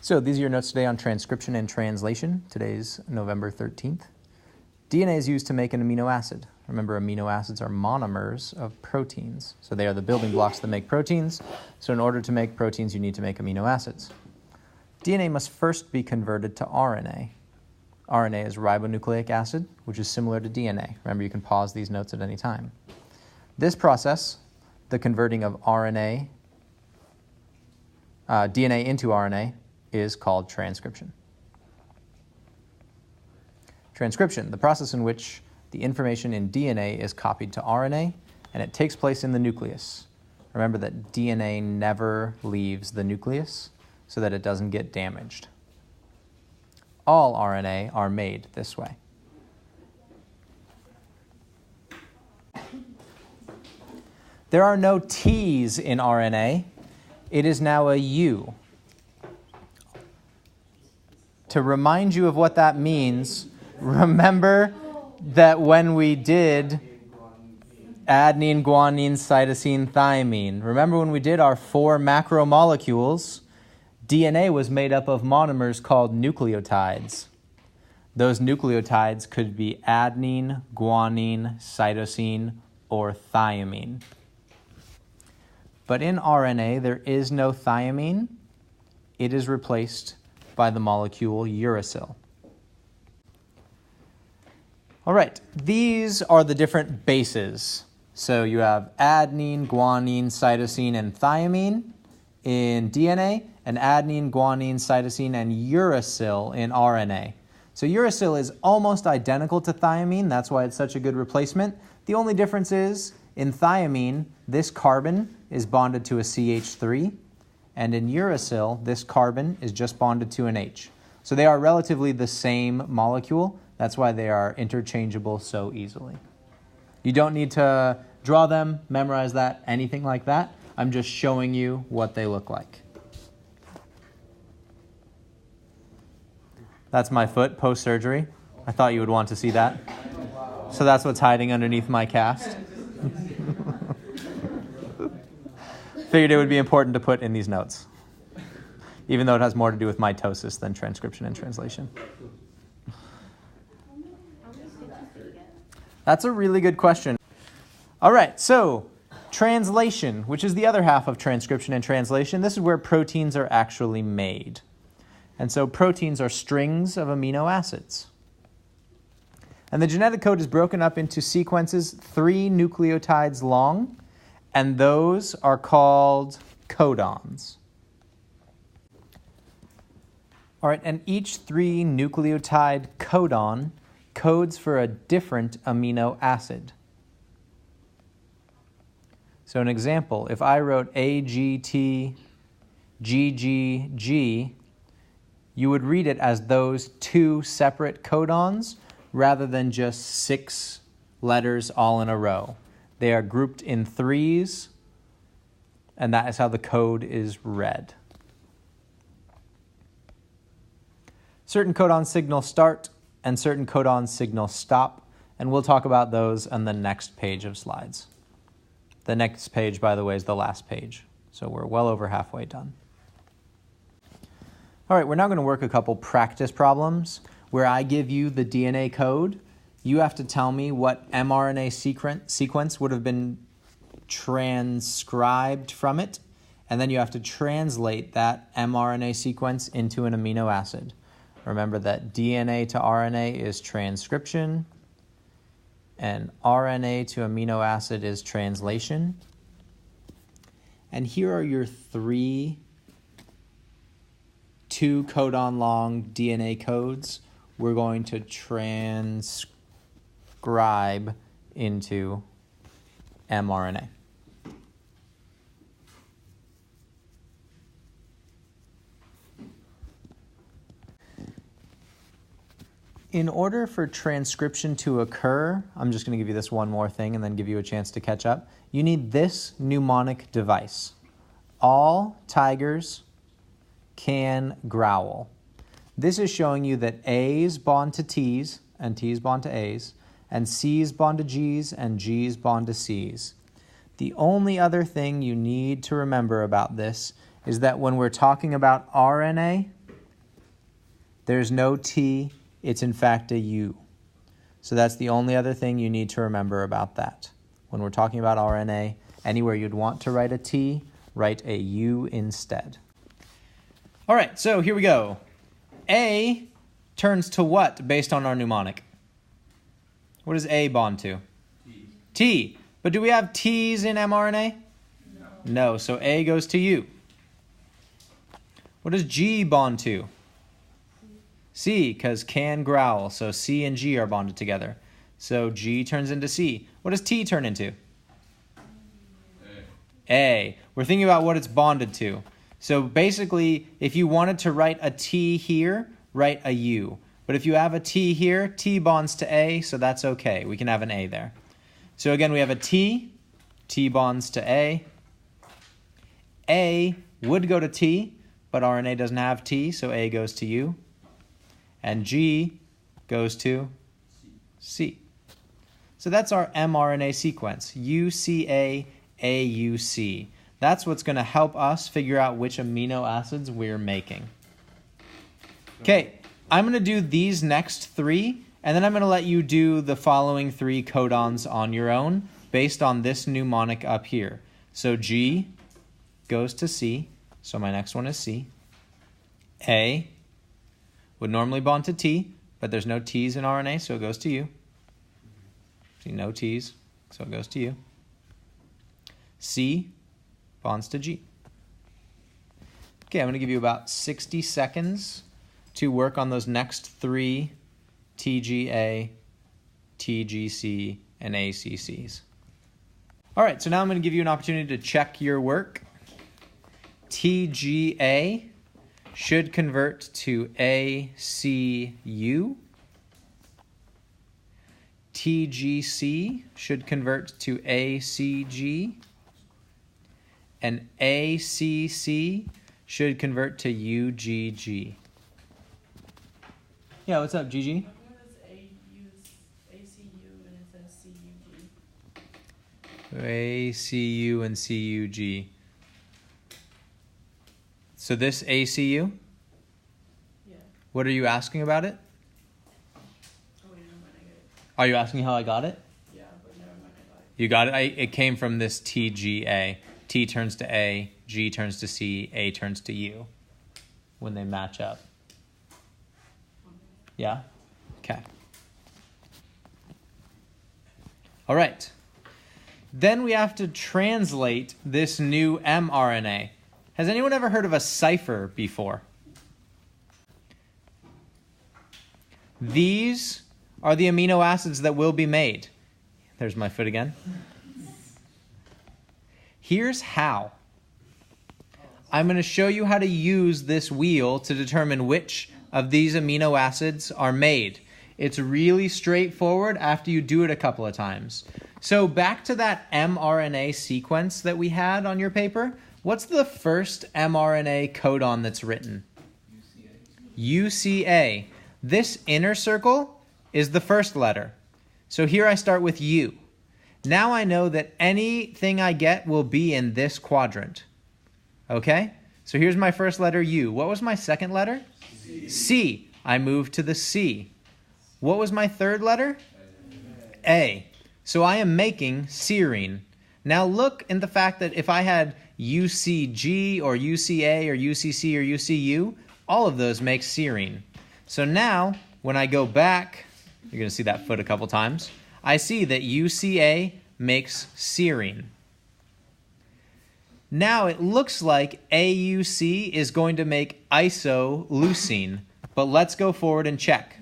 So these are your notes today on transcription and translation. Today's November 13th. DNA is used to make an amino acid. Remember, amino acids are monomers of proteins. So they are the building blocks that make proteins. So in order to make proteins, you need to make amino acids. DNA must first be converted to RNA. RNA is ribonucleic acid, which is similar to DNA. Remember, you can pause these notes at any time. This process, the converting of DNA into RNA, is called transcription. Transcription, the process in which the information in DNA is copied to RNA, and it takes place in the nucleus. Remember that DNA never leaves the nucleus so that it doesn't get damaged. All RNA are made this way. There are no T's in RNA. It is now a U. To remind you of what that means, remember that when we did adenine, guanine, cytosine, thymine, remember when we did our 4 macromolecules, DNA was made up of monomers called nucleotides. Those nucleotides could be adenine, guanine, cytosine, or thymine. But in RNA, there is no thymine. It is replaced by the molecule uracil. All right, these are the different bases. So you have adenine, guanine, cytosine, and thymine in DNA, and adenine, guanine, cytosine, and uracil in RNA. So uracil is almost identical to thymine. That's why it's such a good replacement. The only difference is in thymine, this carbon is bonded to a CH3, and in uracil, this carbon is just bonded to an H. So they are relatively the same molecule. That's why they are interchangeable so easily. You don't need to draw them, memorize that, anything like that. I'm just showing you what they look like. That's my foot post-surgery. I thought you would want to see that. So that's what's hiding underneath my cast. Figured it would be important to put in these notes, even though it has more to do with mitosis than transcription and translation. That's a really good question. All right, so translation, which is the other half of transcription and translation, this is where proteins are actually made. And so proteins are strings of amino acids. And the genetic code is broken up into sequences 3 nucleotides long, and those are called codons. All right, and each 3 nucleotide codon codes for a different amino acid. So an example, if I wrote AGT, GGG, you would read it as those 2 separate codons rather than just 6 letters all in a row. They are grouped in 3s, and that is how the code is read. Certain codons signal start, and certain codons signal stop, and we'll talk about those on the next page of slides. The next page, by the way, is the last page, so we're well over halfway done. All right, we're now going to work a couple practice problems where I give you the DNA code. You have to tell me what mRNA sequence would have been transcribed from it, and then you have to translate that mRNA sequence into an amino acid. Remember that DNA to RNA is transcription, and RNA to amino acid is translation. And here are your 3 2 codon long DNA codes we're going to transcribe into mRNA. In order for transcription to occur, I'm just going to give you this one more thing and then give you a chance to catch up. You need this mnemonic device. All tigers can growl. This is showing you that A's bond to T's and T's bond to A's, and C's bond to G's and G's bond to C's. The only other thing you need to remember about this is that when we're talking about RNA, There's no T. It's in fact a U. So that's the only other thing you need to remember about that. When we're talking about RNA, anywhere you'd want to write a T, write a U instead. All right, so here we go. A turns to what based on our mnemonic? What does A bond to? T. T. But do we have T's in mRNA? No, so A goes to U. What does G bond to? C, because can growl, so C and G are bonded together. So G turns into C. What does T turn into? A. We're thinking about what it's bonded to. So basically, if you wanted to write a T here, write a U. But if you have a T here, T bonds to A, so that's okay. We can have an A there. So again, we have a T. T bonds to A. A would go to T, but RNA doesn't have T, so A goes to U. And G goes to C. So that's our mRNA sequence, UCA, AUC. That's what's going to help us figure out which amino acids we're making. Okay, I'm going to do these next three, and then I'm going to let you do the following three codons on your own based on this mnemonic up here. So G goes to C, so my next one is C. A would normally bond to T, but there's no T's in RNA, so it goes to U. See, no T's, so it goes to U. C bonds to G. Okay, I'm going to give you about 60 seconds to work on those next three TGA, TGC, and ACCs. All right, so now I'm going to give you an opportunity to check your work. TGA should convert to ACU. TGC should convert to ACG. And ACC should convert to UGG. Yeah, what's up, GG? ACU and CUG. So this ACU? Yeah. What are you asking about it? Oh, wait, never mind, I get it. Are you asking how I got it? Yeah, but never mind, I got it. You got it? It came from this TGA. T turns to A, G turns to C, A turns to U when they match up. Yeah? Okay. All right. Then we have to translate this new mRNA. Has anyone ever heard of a cipher before? These are the amino acids that will be made. There's my foot again. Here's how. I'm going to show you how to use this wheel to determine which of these amino acids are made. It's really straightforward after you do it a couple of times. So back to that mRNA sequence that we had on your paper. What's the first mRNA codon that's written? UCA. This inner circle is the first letter. So here I start with U. Now I know that anything I get will be in this quadrant. Okay? So here's my first letter, U. What was my second letter? C. C. I moved to the C. What was my third letter? A. So I am making serine. Now look in the fact that if I had UCG or UCA or UCC or UCU, all of those make serine. So now, when I go back, you're going to see that foot a couple times, I see that UCA makes serine. Now it looks like AUC is going to make isoleucine, but let's go forward and check.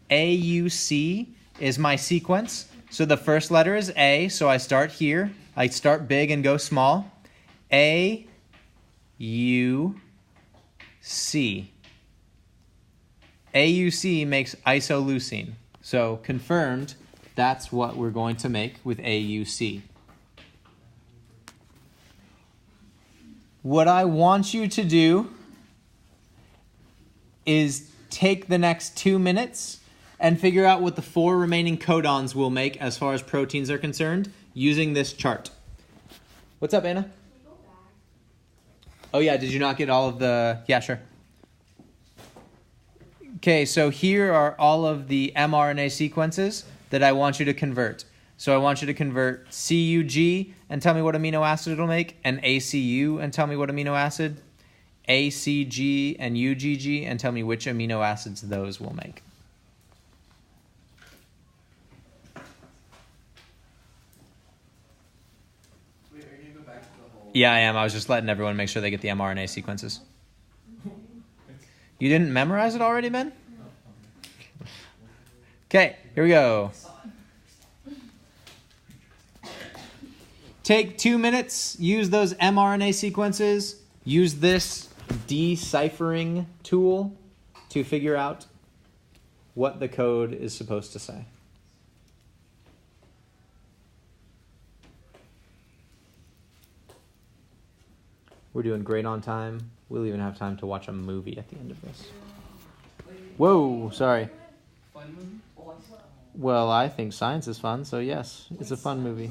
AUC is my sequence. So the first letter is A, so I start here. I start big and go small. A, U, C. AUC makes isoleucine. So confirmed, that's what we're going to make with AUC. What I want you to do is take the next 2 minutes and figure out what the 4 remaining codons will make as far as proteins are concerned using this chart. What's up, Anna? Can we go back? Oh yeah, did you not get all of the... Yeah, sure. Okay, so here are all of the mRNA sequences that I want you to convert. So I want you to convert CUG and tell me what amino acid it'll make, and ACU and tell me what amino acid, ACG and UGG and tell me which amino acids those will make. Wait, are you going to go back to the whole... Yeah, I am. I was just letting everyone make sure they get the mRNA sequences. You didn't memorize it already, Ben? Okay, here we go. Take 2 minutes, use those mRNA sequences, use this deciphering tool to figure out what the code is supposed to say. We're doing great on time. We'll even have time to watch a movie at the end of this. Whoa, sorry. Fun movie? Well, I think science is fun, so yes, it's a fun movie.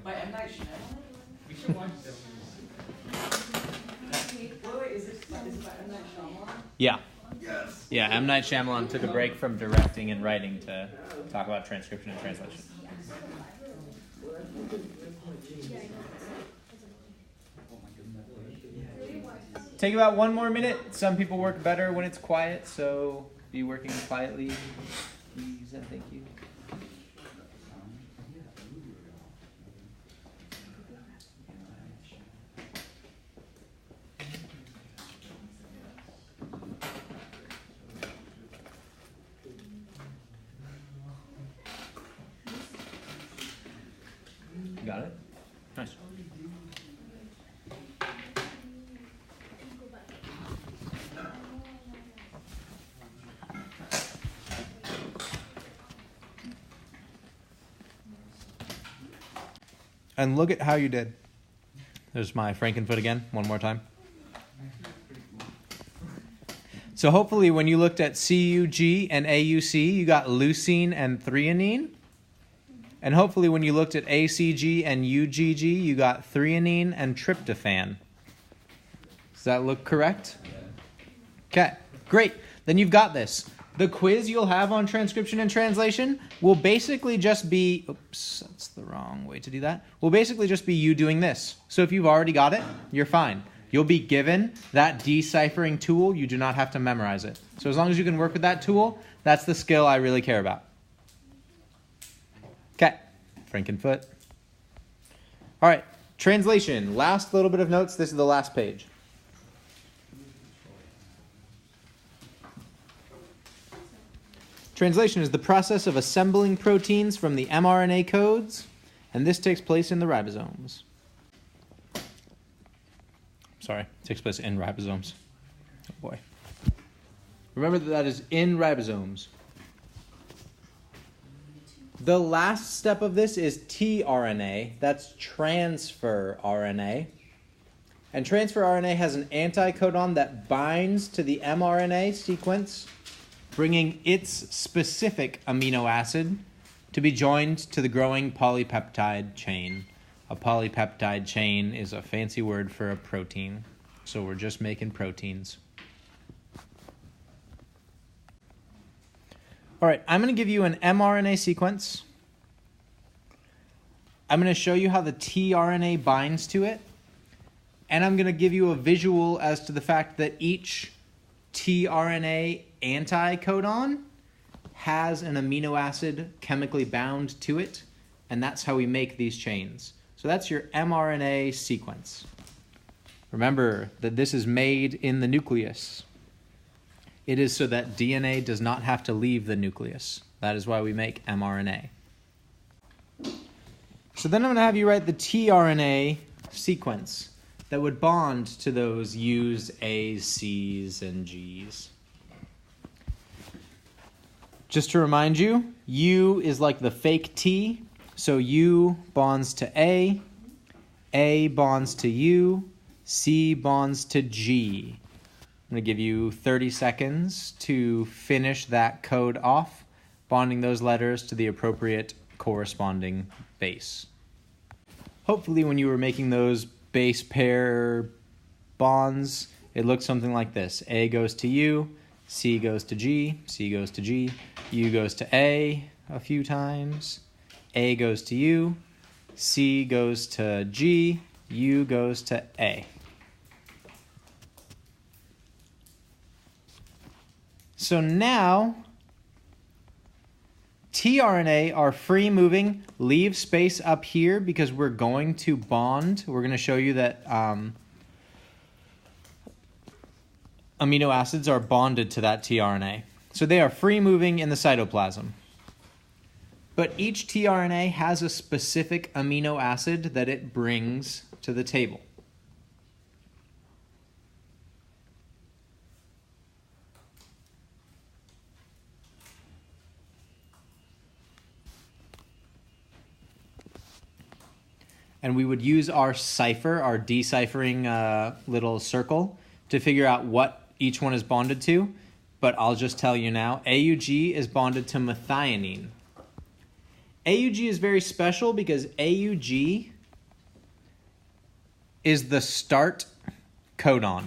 By M. Night Shyamalan? We should watch that Wait, is it by M. Night Shyamalan? Yeah. Yes. Yeah, M. Night Shyamalan took a break from directing and writing to talk about transcription and translation. Take about 1 more minute. Some people work better when it's quiet, so be working quietly, please and thank you. Got it? Nice. And look at how you did. There's my Frankenfoot again, one more time. So hopefully when you looked at CUG and AUC, you got leucine and threonine. And hopefully when you looked at ACG and UGG, you got threonine and tryptophan. Does that look correct? Okay, great. Then you've got this. The quiz you'll have on transcription and translation will basically just be, oops, that's the wrong way to do that. Will basically just be you doing this. So if you've already got it, you're fine. You'll be given that deciphering tool. You do not have to memorize it. So as long as you can work with that tool, that's the skill I really care about. Okay, Frankenfoot. All right, translation. Last little bit of notes. This is the last page. Translation is the process of assembling proteins from the mRNA codes, and this takes place in the ribosomes. Sorry, it takes place in ribosomes. Oh boy. Remember that is in ribosomes. The last step of this is tRNA. That's transfer RNA. And transfer RNA has an anticodon that binds to the mRNA sequence, bringing its specific amino acid to be joined to the growing polypeptide chain. A polypeptide chain is a fancy word for a protein. So we're just making proteins. All right, I'm going to give you an mRNA sequence. I'm going to show you how the tRNA binds to it. And I'm going to give you a visual as to the fact that each tRNA anticodon has an amino acid chemically bound to it. And that's how we make these chains. So that's your mRNA sequence. Remember that this is made in the nucleus. It is so that DNA does not have to leave the nucleus. That is why we make mRNA. So then I'm going to have you write the tRNA sequence that would bond to those U's, A's, C's, and G's. Just to remind you, U is like the fake T. So U bonds to A bonds to U, C bonds to G. I'm going to give you 30 seconds to finish that code off, bonding those letters to the appropriate corresponding base. Hopefully when you were making those base pair bonds, it looked something like this. A goes to U, C goes to G, C goes to G, U goes to A a few times, A goes to U, C goes to G, U goes to A. So now, tRNA are free moving. Leave space up here because we're going to bond. We're going to show you that amino acids are bonded to that tRNA. So they are free moving in the cytoplasm. But each tRNA has a specific amino acid that it brings to the table. And we would use our cipher, our deciphering little circle, to figure out what each one is bonded to. But I'll just tell you now, AUG is bonded to methionine. AUG is very special because AUG is the start codon.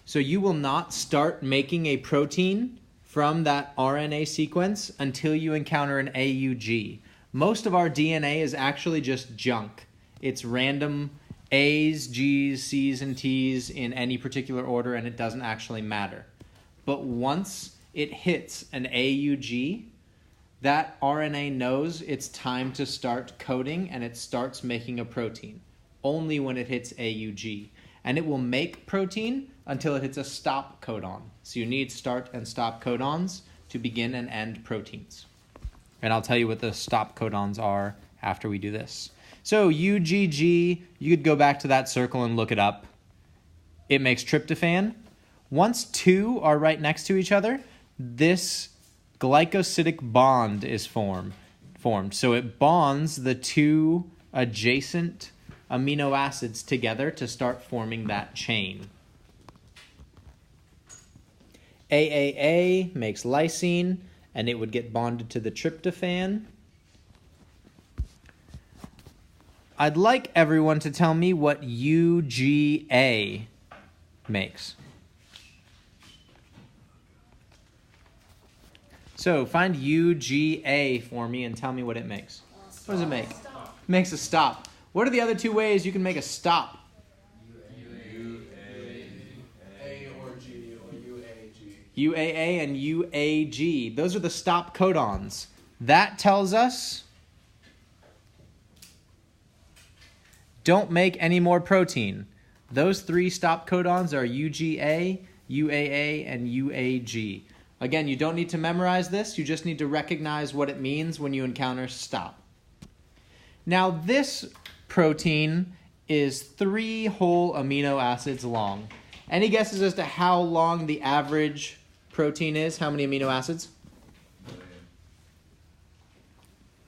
So you will not start making a protein from that RNA sequence until you encounter an AUG. Most of our DNA is actually just junk. It's random A's, G's, C's, and T's in any particular order, and it doesn't actually matter. But once it hits an AUG, that RNA knows it's time to start coding, and it starts making a protein, only when it hits AUG. And it will make protein until it hits a stop codon. So you need start and stop codons to begin and end proteins. And I'll tell you what the stop codons are after we do this. So UGG, you could go back to that circle and look it up. It makes tryptophan. Once two are right next to each other, this glycosidic bond is formed. So it bonds the two adjacent amino acids together to start forming that chain. AAA makes lysine, and it would get bonded to the tryptophan. I'd like everyone to tell me what UGA makes. So find UGA for me and tell me what it makes. What does it make? It makes a stop. What are the other two ways you can make a stop? A or G or UAG. UAA and UAG. Those are the stop codons. That tells us don't make any more protein. Those three stop codons are UGA, UAA, and UAG. Again, you don't need to memorize this. You just need to recognize what it means when you encounter stop. Now, this protein is 3 whole amino acids long. Any guesses as to how long the average protein is? How many amino acids?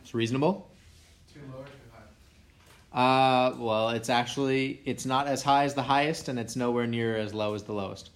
It's reasonable. Too low or too high? Well, it's not as high as the highest, and it's nowhere near as low as the lowest.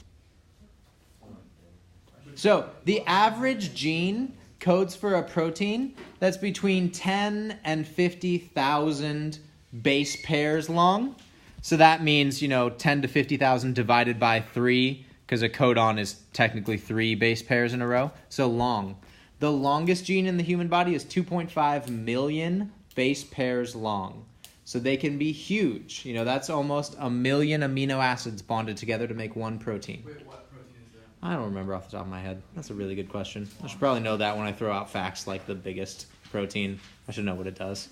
So the average gene codes for a protein that's between 10 and 50,000 base pairs long. So that means, 10 to 50,000 divided by 3, because a codon is technically 3 base pairs in a row. So long. The longest gene in the human body is 2.5 million base pairs long. So they can be huge. That's almost 1 million amino acids bonded together to make one protein. Wait, what protein is that? I don't remember off the top of my head. That's a really good question. I should probably know that when I throw out facts like the biggest protein. I should know what it does.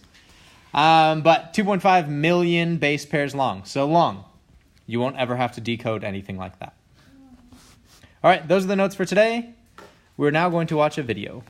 But 2.5 million base pairs long. So long. You won't ever have to decode anything like that. All right, those are the notes for today. We're now going to watch a video.